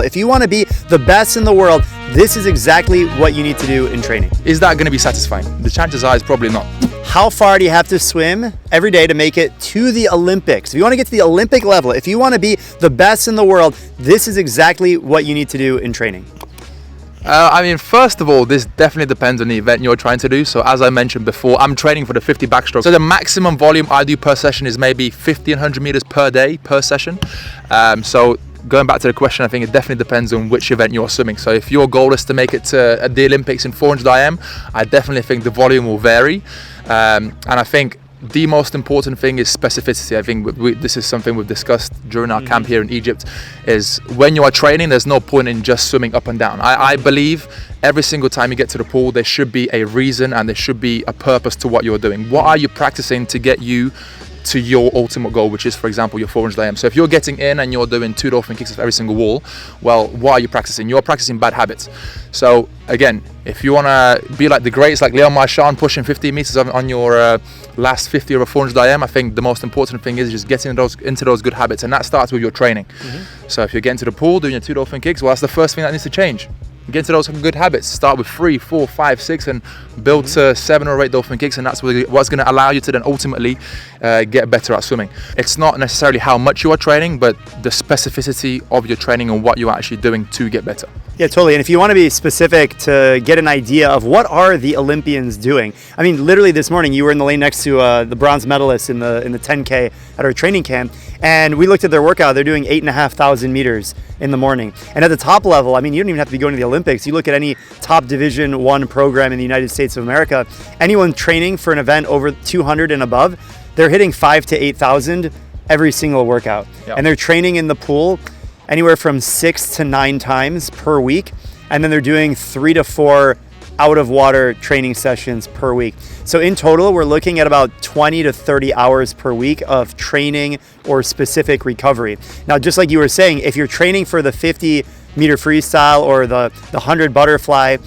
If you want to be the best in the world, this is exactly what you need to do in training. Is that going to be satisfying? The chances are it's probably not. How far do you have to swim every day to make it to the Olympics? If you want to get to the Olympic level, if you want to be the best in the world, this is exactly what you need to do in training. I mean, first of all, this definitely depends on the event you're trying to do. So as I mentioned before, I'm training for the 50 backstroke. So the maximum volume I do per session is maybe 50 and 100 meters per day per session. So going back to the question, I think it definitely depends on which event you're swimming. So if your goal is to make it to the Olympics in 400 IM, I definitely think the volume will vary. And I think the most important thing is specificity. I think this is something we've discussed during our camp here in Egypt, is when you are training, there's no point in just swimming up and down. I believe every single time you get to the pool, there should be a reason and there should be a purpose to what you're doing. What are you practicing to get you to your ultimate goal, which is, for example, your 400 IM. So if you're getting in and you're doing 2 dolphin kicks off every single wall, well, what are you practicing? You're practicing bad habits. So again, if you want to be like the greats, like Leon Marchand pushing 50 meters on your last 50 of a 400 IM, I think the most important thing is just getting into those good habits, and that starts with your training. So if you're getting to the pool doing your 2 dolphin kicks, well, that's the first thing that needs to change. Get into those good habits. Start with 3, 4, 5, 6 and build to 7 or 8 dolphin kicks, and that's what's going to allow you to then ultimately get better at swimming. It's not necessarily how much you are training, but the specificity of your training and what you're actually doing to get better. Yeah, totally. And if you want to be specific to get an idea of what are the Olympians doing, I mean, literally this morning you were in the lane next to the bronze medalists in the 10K at our training camp, and we looked at their workout. They're doing 8,500 meters in the morning. And at the top level, I mean, you don't even have to be going to the Olympics. You look at any top Division I program in the United States of America, anyone training for an event over 200 and above, they're hitting 5,000 to 8,000 every single workout. Yep. And they're training in the pool anywhere from 6 to 9 times per week. And then they're doing 3 to 4 out of water training sessions per week. So in total, we're looking at about 20 to 30 hours per week of training or specific recovery. Now, just like you were saying, if you're training for the 50 meter freestyle or the 100 butterfly,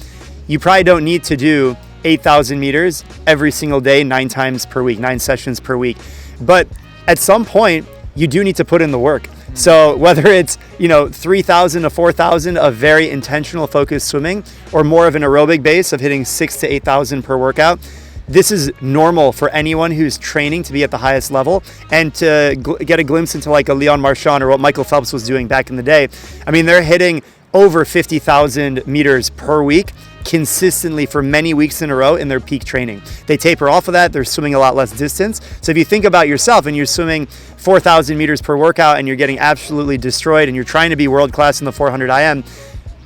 you probably don't need to do 8,000 meters every single day, 9 times per week, 9 sessions per week. But at some point, you do need to put in the work. So whether it's 3,000 to 4,000 of very intentional focused swimming, or more of an aerobic base of hitting 6,000 to 8,000 per workout, this is normal for anyone who's training to be at the highest level and to get a glimpse into like a Leon Marchand or what Michael Phelps was doing back in the day. I mean, they're hitting over 50,000 meters per week consistently for many weeks in a row in their peak training. They taper off of that. They're swimming a lot less distance. So if you think about yourself and you're swimming 4,000 meters per workout and you're getting absolutely destroyed and you're trying to be world class in the 400 IM,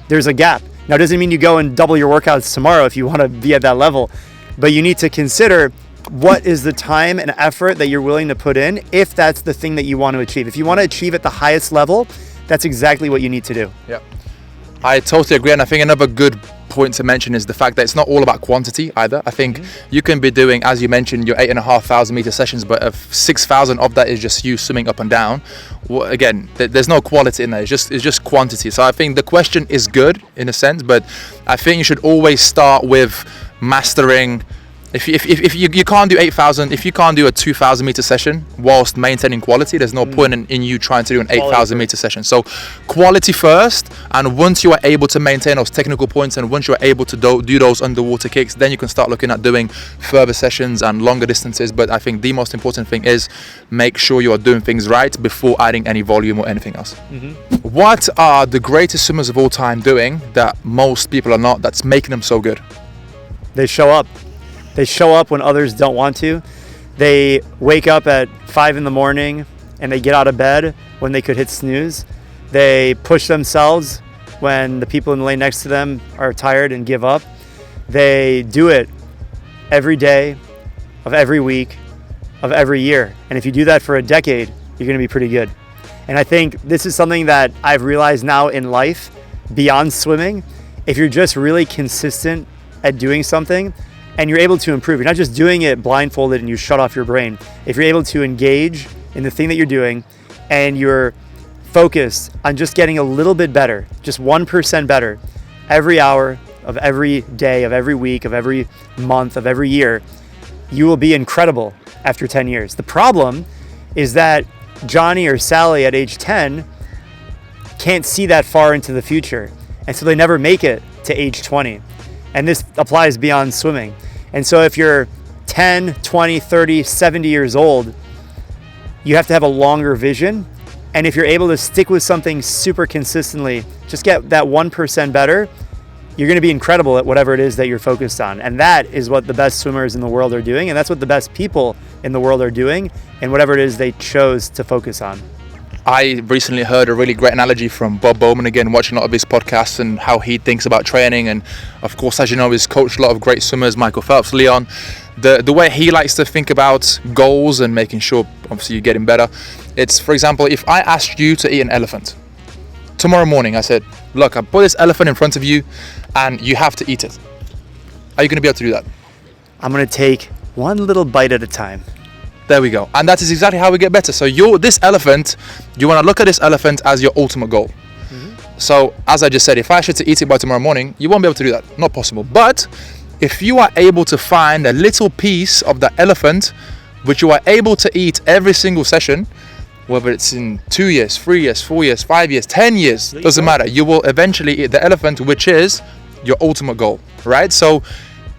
there's a gap. Now, it doesn't mean you go and double your workouts tomorrow if you want to be at that level, but you need to consider what is the time and effort that you're willing to put in if that's the thing that you want to achieve. If you want to achieve at the highest level, that's exactly what you need to do. Yep. I totally agree, and I think another good point to mention is the fact that it's not all about quantity either. I think you can be doing, as you mentioned, your 8,500 meter sessions, but if 6,000 of that is just you swimming up and down, well, again, there's no quality in there. It's just quantity. So I think the question is good in a sense, but I think you should always start with mastering. If you can't do 8,000, if you can't do a 2,000 meter session whilst maintaining quality, there's no point in you trying to do an 8,000 meter session. So quality first, and once you are able to maintain those technical points and once you're able to do those underwater kicks, then you can start looking at doing further sessions and longer distances. But I think the most important thing is make sure you are doing things right before adding any volume or anything else. What are the greatest swimmers of all time doing that most people are not, that's making them so good? They show up. They show up when others don't want to. They wake up at 5 in the morning and they get out of bed when they could hit snooze. They push themselves when the people in the lane next to them are tired and give up. They do it every day of every week of every year. And if you do that for a decade, you're going to be pretty good. And I think this is something that I've realized now in life beyond swimming. If you're just really consistent at doing something, and you're able to improve. You're not just doing it blindfolded and you shut off your brain. If you're able to engage in the thing that you're doing and you're focused on just getting a little bit better, just 1% better every hour of every day, of every week, of every month, of every year, you will be incredible after 10 years. The problem is that Johnny or Sally at age 10 can't see that far into the future. And so they never make it to age 20. And this applies beyond swimming. And so if you're 10, 20, 30, 70 years old, you have to have a longer vision. And if you're able to stick with something super consistently, just get that 1% better, you're going to be incredible at whatever it is that you're focused on. And that is what the best swimmers in the world are doing. And that's what the best people in the world are doing, and whatever it is they chose to focus on. I recently heard a really great analogy from Bob Bowman, again, watching a lot of his podcasts and how he thinks about training. And of course, as you know, he's coached a lot of great swimmers, Michael Phelps, Leon. The way he likes to think about goals and making sure, obviously, you're getting better. It's, for example, if I asked you to eat an elephant, tomorrow morning I said, look, I put this elephant in front of you and you have to eat it. Are you going to be able to do that? I'm going to take one little bite at a time. There we go. And that is exactly how we get better. So this elephant, you want to look at this elephant as your ultimate goal. So as I just said, if I asked you to eat it by tomorrow morning, you won't be able to do that. Not possible. But if you are able to find a little piece of the elephant, which you are able to eat every single session, whether it's in 2 years, 3 years, 4 years, 5 years, 10 years, doesn't matter. You will eventually eat the elephant, which is your ultimate goal, right? So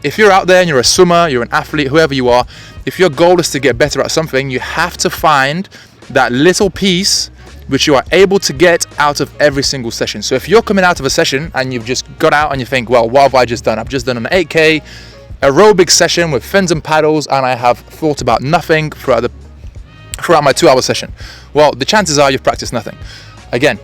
if you're out there and you're a swimmer, you're an athlete, whoever you are, if your goal is to get better at something, you have to find that little piece which you are able to get out of every single session. So if you're coming out of a session and you've just got out and you think, well, what have I just done? I've just done an 8K aerobic session with fins and paddles and I have thought about nothing throughout my 2-hour session. Well, the chances are you've practiced nothing. Again,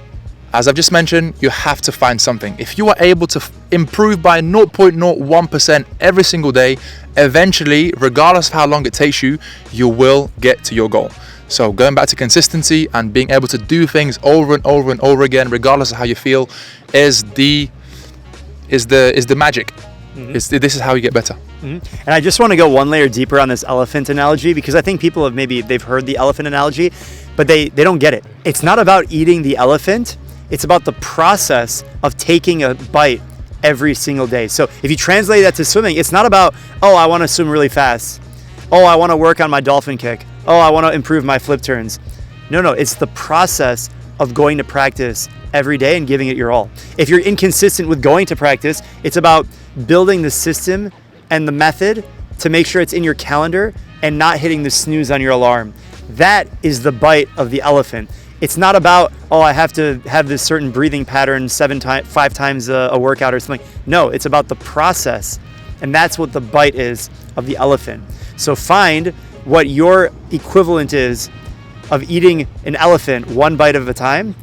as I've just mentioned, you have to find something. If you are able to improve by 0.01% every single day, eventually, regardless of how long it takes you, you will get to your goal. So going back to consistency and being able to do things over and over and over again, regardless of how you feel, is the magic. This is how you get better. And I just want to go one layer deeper on this elephant analogy, because I think people have they've heard the elephant analogy, but they don't get it. It's not about eating the elephant. It's about the process of taking a bite every single day. So if you translate that to swimming, it's not about, oh, I want to swim really fast. Oh, I want to work on my dolphin kick. Oh, I want to improve my flip turns. No, it's the process of going to practice every day and giving it your all. If you're inconsistent with going to practice, it's about building the system and the method to make sure it's in your calendar and not hitting the snooze on your alarm. That is the bite of the elephant. It's not about, oh, I have to have this certain breathing pattern 5 times a workout or something. No, it's about the process. And that's what the bite is of the elephant. So find what your equivalent is of eating an elephant one bite at a time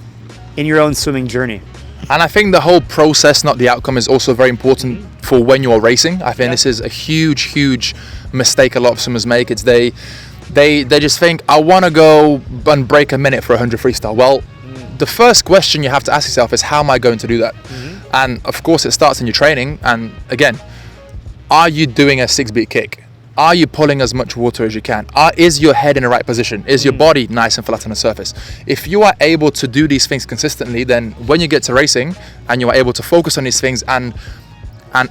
in your own swimming journey. And I think the whole process, not the outcome, is also very important for when you're racing. I think this is a huge mistake a lot of swimmers make. It's they just think, I want to go and break a minute for 100 freestyle. Well, the first question you have to ask yourself is, how am I going to do that? And of course it starts in your training. And again, are you doing a 6-beat kick? Are you pulling as much water as you can? Is your head in the right position? Is your body nice and flat on the surface? If you are able to do these things consistently, then when you get to racing and you are able to focus on these things and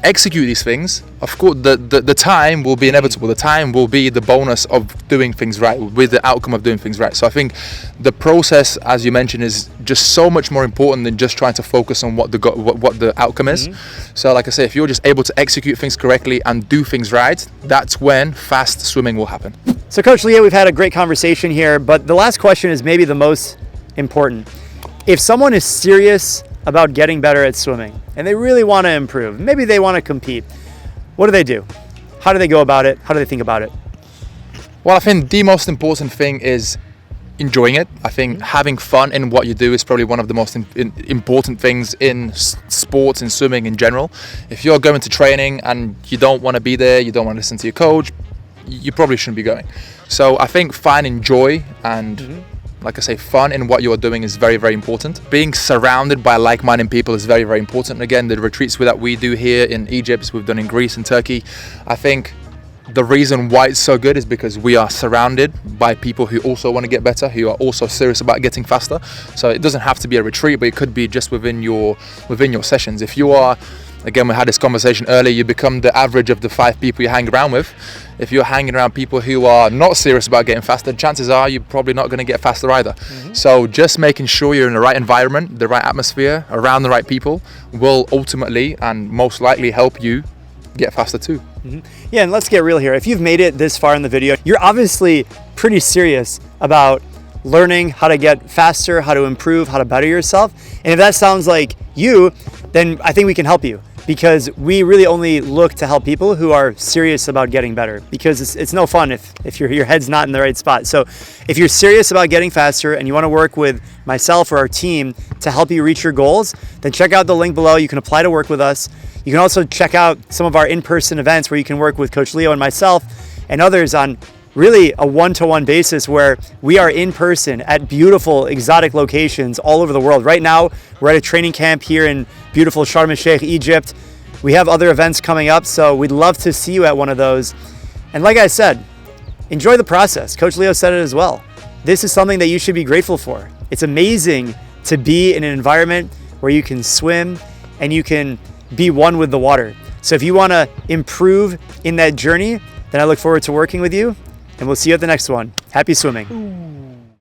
execute these things, of course, the time will be inevitable. The time will be the bonus of doing things right, with the outcome of doing things right. So I think the process, as you mentioned, is just so much more important than just trying to focus on what the outcome is. So like I say, if you're just able to execute things correctly and do things right, that's when fast swimming will happen. So Coach Leo, we've had a great conversation here, but the last question is maybe the most important. If someone is serious about getting better at swimming and they really want to improve, maybe they want to compete, what do? How do they go about it? How do they think about it? Well, I think the most important thing is enjoying it. I think having fun in what you do is probably one of the most important things in sports and swimming in general. If you're going to training and you don't want to be there, you don't want to listen to your coach, you probably shouldn't be going. So I think finding joy and like I say, fun in what you're doing is very, very important. Being surrounded by like-minded people is very, very important. Again, the retreats that we do here in Egypt, we've done in Greece and Turkey, I think the reason why it's so good is because we are surrounded by people who also want to get better, who are also serious about getting faster. So it doesn't have to be a retreat, but it could be just within your sessions. If you are Again, we had this conversation earlier, you become the average of the 5 people you hang around with. If you're hanging around people who are not serious about getting faster, chances are you're probably not going to get faster either. So just making sure you're in the right environment, the right atmosphere, around the right people will ultimately and most likely help you get faster too. Yeah, and let's get real here. If you've made it this far in the video, you're obviously pretty serious about learning how to get faster, how to improve, how to better yourself. And if that sounds like you, then I think we can help you, because we really only look to help people who are serious about getting better, because it's no fun if your head's not in the right spot. So if you're serious about getting faster and you want to work with myself or our team to help you reach your goals, then check out the link below. You can apply to work with us. You can also check out some of our in-person events where you can work with Coach Leo and myself and others on really a one-to-one basis, where we are in person at beautiful exotic locations all over the world. Right now, we're at a training camp here in beautiful Sharm el-Sheikh, Egypt. We have other events coming up, so we'd love to see you at one of those. And like I said, enjoy the process. Coach Leo said it as well. This is something that you should be grateful for. It's amazing to be in an environment where you can swim and you can be one with the water. So if you want to improve in that journey, then I look forward to working with you, and we'll see you at the next one. Happy swimming.